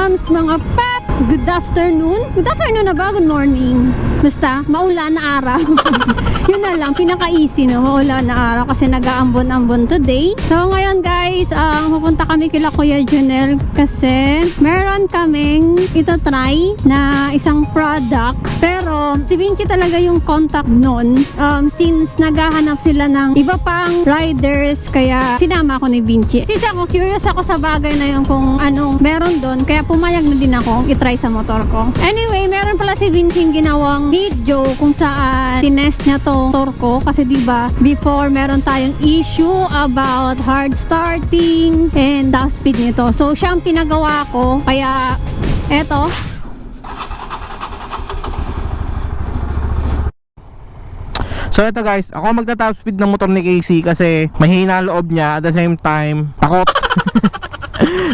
Arms, mga pep! Good afternoon? Good afternoon na ba? Good morning. Basta, maulan na araw. Yun na lang, pinaka-easy na maulan na araw kasi nag-aambon-ambon today. So ngayon guys, pupunta kami kila Kuya Junel kasi meron kaming ito-try na isang product. Pero si Vinci talaga yung contact nun. Since naghahanap sila ng iba pang riders, kaya sinama ako ni Vinci. Since ako, curious ako sa bagay na yun kung anong meron doon, kaya pumayag na din ako itry sa motor ko. Anyway, meron pala si Vinci yung ginawang video kung saan tinest niya tong motor ko kasi diba before meron tayong issue about hard starting and top speed nito. So siya ang pinagawa ko, kaya eto. So ito guys, ako magta-top speed ng motor ni Casey kasi mahina ang loob niya, at the same time takot.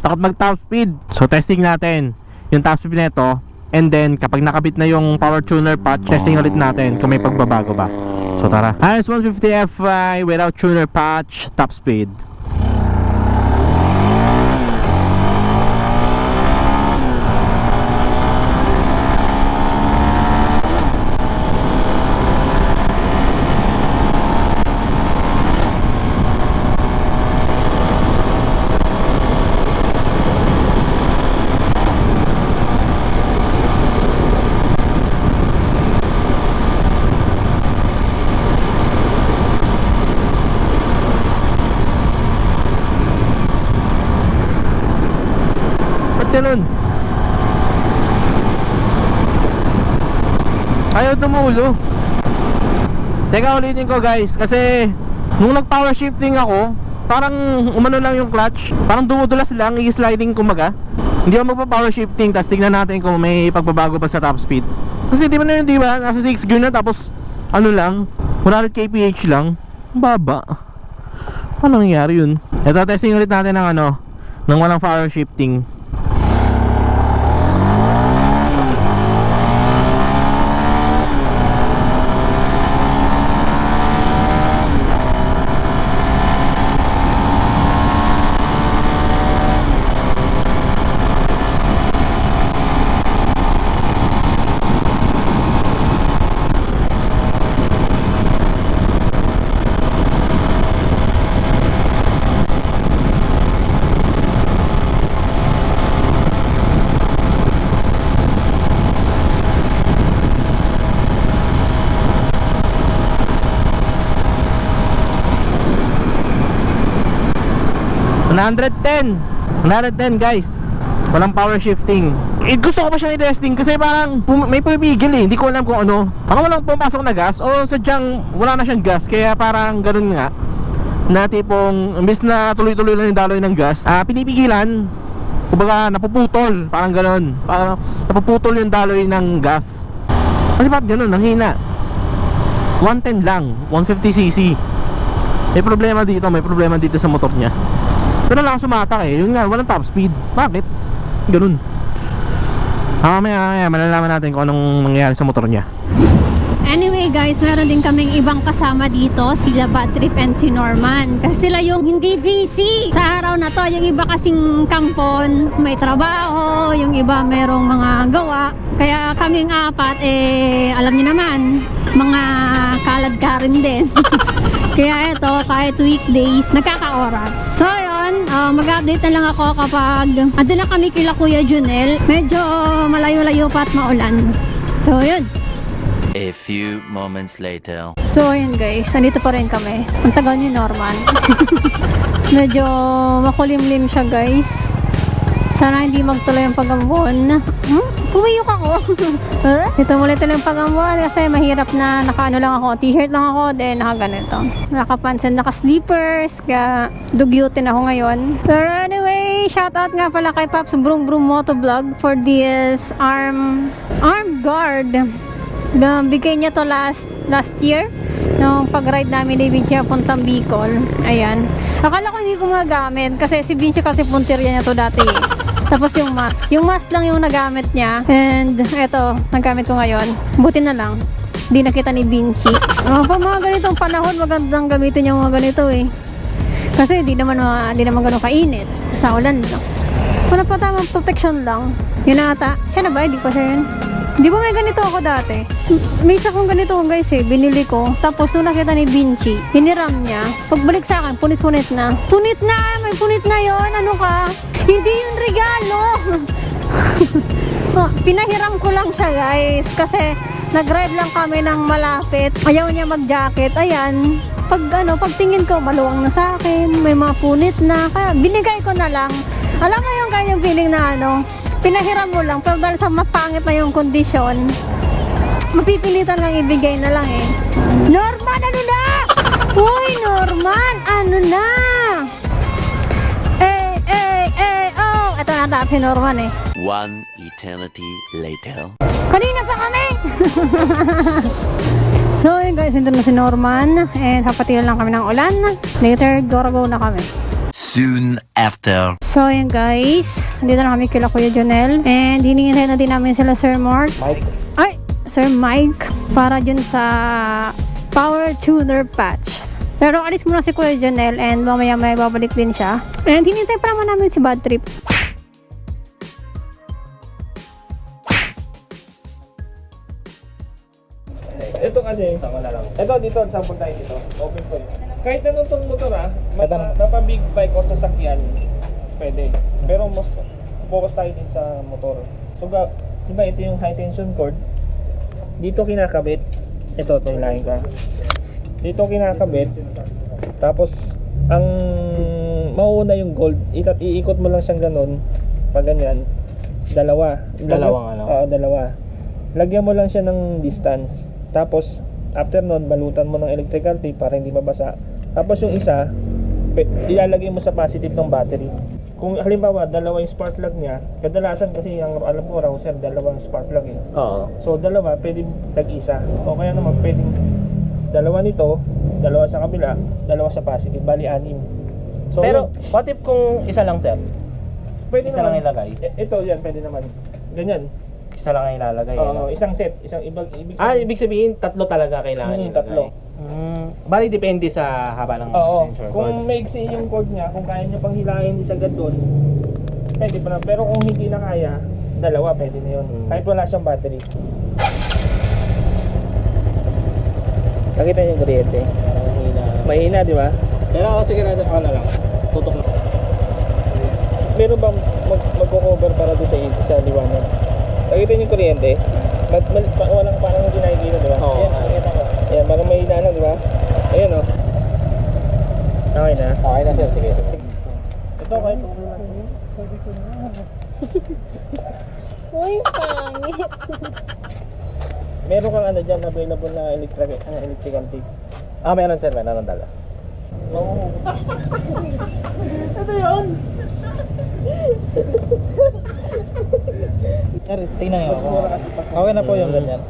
Takot mag-top speed. So testing natin yung top speed nito, and then kapag nakabit na yung power tuner patch, testing ulit natin kung may pagbabago ba. So tara. RS150 Fi without tuner patch, top speed. Ganun. Ayaw tumulo. Teka, ulitin ko guys, kasi nung nag power shifting ako, parang umano lang yung clutch, parang dumudulas lang, i-sliding kumaga. Hindi ako magpa power shifting, tapos tignan natin kung may pagbabago pa sa top speed. Kasi di ba na yun, di ba? Nasa 6 gear na, tapos ano lang, 100 kph lang. Baba. Paano nangyari yun? Ito, testing ulit natin ng ng walang power shifting. $110 guys, walang power shifting. Gusto ko pa siyang i-testing kasi parang may pumipigil eh. Hindi ko alam kung ano, parang walang pumapasok na gas o sadyang wala na siyang gas, kaya parang ganun nga na tipong imbis na tuloy-tuloy lang yung daloy ng gas, pinipigilan, kumbaga napuputol, parang ganun, parang napuputol yung daloy ng gas. Kasi bakit ganun, ang hina. 110 lang, 150cc. May problema dito sa motor niya. Pero lang sumatak eh. Yun nga, walang top speed. Bakit? Ganun. Mamaya malalaman natin kung anong nangyayari sa motor niya. Anyway guys, meron din kaming ibang kasama dito, sila Bad Trip and si Norman. Kasi sila yung hindi busy sa araw na to. Yung iba kasing kampon, may trabaho, yung iba merong mga gawa. Kaya kaming apat, alam niyo naman, mga kalad ka rin din. Kaya ito, kahit weekdays, nagkaka-oras. So yun, mag-update na lang ako kapag andun na kami kila Kuya Junel. Medyo malayo-layo pa at maulan. So yun. A few moments later. So ayun guys, andito pa rin kami. Ang tagal ni Norman. Medyo makulimlim siya guys. Sana hindi magtuloy ang pag-ambon. Pumiyok ako. Ito muli ito ng pag-ambon kasi mahirap na naka-ano lang ako. T-shirt lang ako, then naka-ganito. Nakapansin, naka-sleepers, kaya dugyutin ako ngayon. Pero anyway, shoutout nga pala kay Pops Brum Brum Motovlog for this arm guard. Bigay niya to last year nung pag-ride namin ni Vinci puntang Bicol. Ayan. Akala ko hindi ko magagamit kasi si Vinci kasi puntirya niya to dati. Tapos yung mask lang yung nagamit niya. And eto, nagamit ko ngayon. Buti na lang, di nakita ni Vinci. Pag mga ganitong panahon, magandang gamitin yung mga ganito eh. Kasi di naman ganun kainit. Sa ulan, no? Wala pa tamang protection lang. Yun na ata. Siya na ba? Hindi pa siya yun. Di ba may ganito ako dati? May isa kong ganito guys binili ko. Tapos nung nakita ni Vinci, hiniram niya. Pagbalik sa akin, punit-punit na. Punit na! May punit na yon. Ano ka? Hindi yun regalo! Pinahiram ko lang siya guys. Kasi nag-ride lang kami ng malapit. Ayaw niya mag-jacket. Ayan. Pag tingin ko, maluwang na sa akin. May mga punit na. Kaya binigay ko na lang. Alam mo yung kanyang feeling na pinahiram mo lang, pero dahil sa mapangit na yung kondisyon, mapipilitan kang ibigay na lang eh. Norman, ano na? Uy, Norman, ano na? Oh, eto na si Norman eh. One eternity later. Kanina pa kami! So yun guys, ito na si Norman, and hapatilan lang kami ng ulan. Later, go na kami. Soon after. So yun guys, dito na kami kila Kuya Jonel, and hinihintay na din namin sila Sir Mark. Sir Mike, para dun sa power tuner patch. Pero alis muna si Kuya Jonel, and mamaya may babalik din siya. And hinihintay pa naman namin si Bad Trip. Ito kasi, sama na lang. Ito dito, sample tayo dito. Open ko yun. Kahit anong tong motor napabig bike o sasakyan, pwede. Pero mas focus tayo din sa motor. So, diba ito yung high tension cord. Dito kinakabit. Ito yung line ka. Dito kinakabit. Tapos, ang mauuna yung gold. Iikot mo lang siyang ganun. Pag ganyan. Dalawa. Lagyan mo lang siya ng distance. Tapos, after nun, balutan mo ng electrical tape para hindi mabasa. Tapos yung isa, ilalagay mo sa positive ng battery. Kung halimbawa, dalawa yung spark plug niya, kadalasan kasi ang alam ko, Rouser, dalawang spark plug eh. Oo. So, dalawa, pwede tag-isa. O kaya naman, pwedeng dalawa nito, dalawa sa kabila, dalawa sa positive, bali 6. So, Pero, what if kung isa lang, sir? pwede isa lang naman, ilagay? Ito, yan, pwede naman. Ganyan. Isa lang ang ilalagay. Oo, no? isang set, ibig Ibig sabihin, tatlo talaga kailangan ilagay. tatlo. Bali, depende sa haba ng Oo, sensor cord. kung maiksi yung cord niya, kung kaya niya pang hilahin di sagad doon, pwede pa na. Pero kung hindi na kaya, dalawa pwede na yun. Kahit wala siyang battery. Nakita niyo yung kuryente? Parang mahina. Mahina, di ba? Pero sige na, ako na lang. Tutok na. Meron bang magko-cover para doon sa liwanag? Nakita niyo yung kuryente? Walang parang hindi nakikita, di ba? Oo. Ayan, nakita ko. Ayan, parang mahina na, di ba? Ayan, oh. Okay na? Okay na, sir. Sige. Ito, kahit okay lang. Uy, pangit. Meron kang ano dyan, available na electrical tape. Meron, sir. Meron dala. Oo. Sir, tingnan nyo. Mas mura kasi pag Okay na po yung ganyan.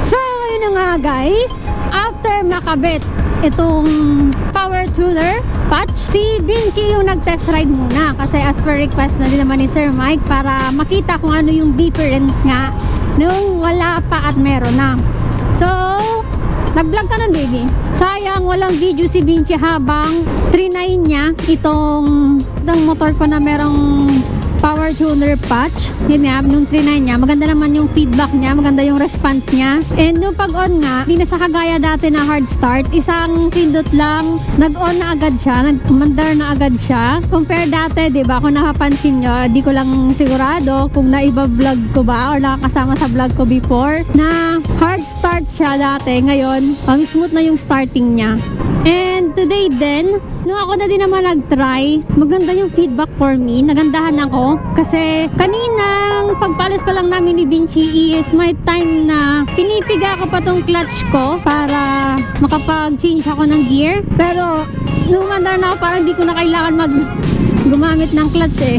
So, yun na nga guys. After makabit itong power tuner patch, si Vinci yung nag-test ride muna. Kasi as per request na din naman ni Sir Mike para makita kung ano yung difference nga nung wala pa at meron na. So, nag-vlog ka nun, baby. Sayang, walang video si Vinci habang trinay niya itong motor ko na merong power tuner patch. Yun nga, nung trinay niya, maganda naman yung feedback niya, maganda yung response niya. And nung pag-on nga, hindi na siya kagaya dati na hard start. Isang pindot lang, nag-on na agad siya, nag-mandar na agad siya. Compare dati, di ba, kung napapansin nyo, di ko lang sigurado kung naiba-vlog ko ba or nakakasama sa vlog ko before, na hard start siya dati. Ngayon, smooth na yung starting niya. And today din, nung ako na din naman nag-try, maganda yung feedback for me. Nagandahan ako. Kasi kaninang pagpalis pa lang namin ni Vinci is my time na pinipiga ko pa tong clutch ko para makapag-change ako ng gear. Pero nung andar na ako, parang hindi ko na kailangan gumamit ng clutch eh.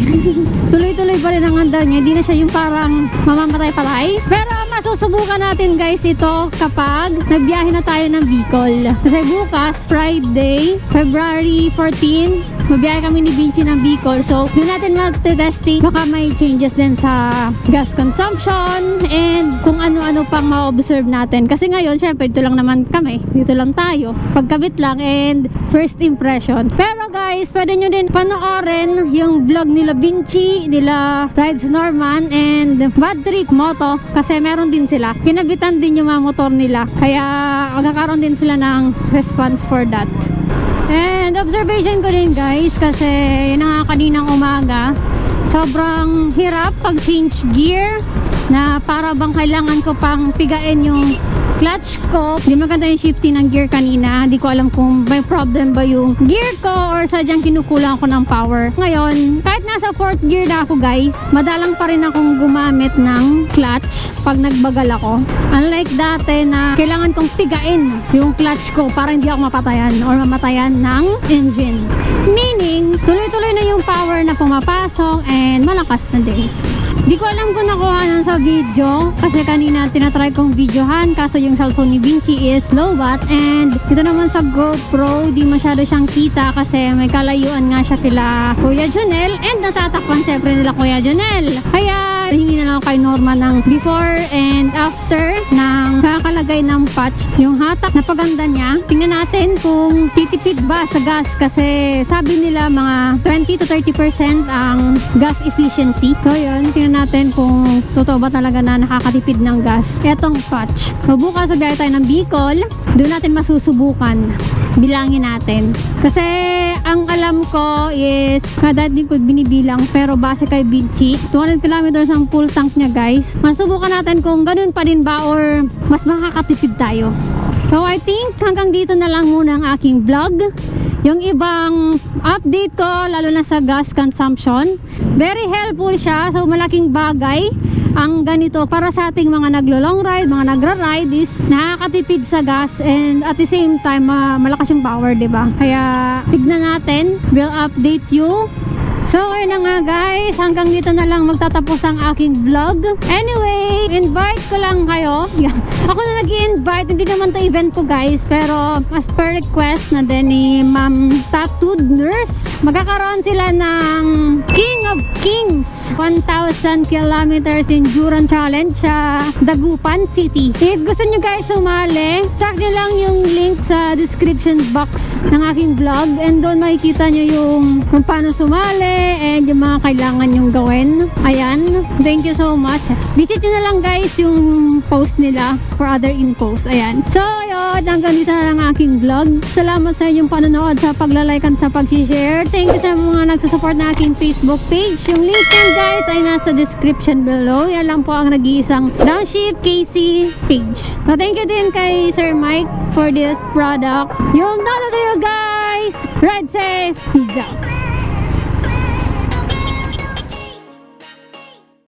Tuloy-tuloy pa rin ang andar niya. Hindi na siya yung parang mamamatay-patay. Pero masusubukan natin guys ito kapag nagbiyahe na tayo ng Bicol. Kasi bukas, Friday, February 14, mabiyahe kami ni Vinci ng Bicol. So, doon natin mag-testing. Baka may changes din sa gas consumption and kung ano-ano pang ma-observe natin. Kasi ngayon, syempre, dito lang naman kami. Dito lang tayo. Pagkabit lang and first impression. Pero guys, pwede nyo din panoorin yung vlog nila Vinci, nila Rides Norman, and Bad Trip Moto. Kasi meron din sila. Kinabitan din yung mga motor nila. Kaya magkakaroon din sila ng response for that. And observation ko din guys, kasi yun na nga kaninang umaga, sobrang hirap pag change gear na para bang kailangan ko pang pigain yung clutch ko. Hindi maganda yung shifting ng gear kanina. Hindi ko alam kung may problem ba yung gear ko or sadyang kinukulang ako ng power. Ngayon, kahit nasa 4th gear na ako guys, madalang pa rin akong gumamit ng clutch pag nagbagal ako. Unlike dati na kailangan kong pigain yung clutch ko para hindi ako mapatayan or mamatayan ng engine. Meaning, tuloy-tuloy na yung power na pumapasok and malakas na din. Di ko alam kung nakuha nan sa video kasi kanina tinatry kong videohan kaso yung cellphone ni Vinci is low watt and ito naman sa GoPro di masyado siyang kita kasi may kalayuan nga siya kila Kuya Jonel and natatakpan syempre nila Kuya Jonel. Kaya hingi na lang kay Norman ng before and after ng kakalagay ng patch yung hatak na paganda niya. Tingnan natin kung titipid ba sa gas kasi sabi nila mga 20 to 30% ang gas efficiency. So yun, tingnan natin kung totoo ba talaga na nakakatipid ng gas etong patch. Bukas sa biyahe tayo ng Bicol, doon natin masusubukan. Bilangin natin. Kasi ang alam ko is kada din ko binibilang pero base kay Vinci 200 kilometers ang full tank niya guys. Masubukan natin kung ganun pa din ba or mas makakatipid tayo. So I think hanggang dito na lang muna ang aking vlog. Yung ibang update ko, lalo na sa gas consumption, very helpful siya. So malaking bagay ang ganito para sa ating mga naglo-long ride, mga nagra-ride is nakakatipid sa gas and at the same time malakas yung power, diba? Kaya tignan natin, we'll update you. So ayun na nga guys, hanggang dito na lang magtatapos ang aking vlog. Anyway, invite ko lang kayo. Ako na nag-i-invite, hindi naman to event ko guys, pero as per request na din ni Ma'am Tattooed Nurse, magkakaroon sila ng King of Kings 1,000 kilometers endurance challenge sa Dagupan City. If gusto nyo guys sumali, check nyo lang yung link sa description box ng aking vlog and doon makikita nyo yung kung paano sumali and yung mga kailangan yung gawin. Ayan, thank you so much. Visit nyo na lang guys yung post nila for other infos. Ayan. So, ayun, hanggang dito na lang aking vlog. Salamat sa inyong panonood, sa paglalike at sa pag-share. Thank you sa mga nagsusupport na aking Facebook page. Yung link yan guys ay nasa description below. Yan lang po ang nag-iisang Downshift KC page. So, thank you din kay Sir Mike for this product. Yung Dado guys! Ride safe! Peace out!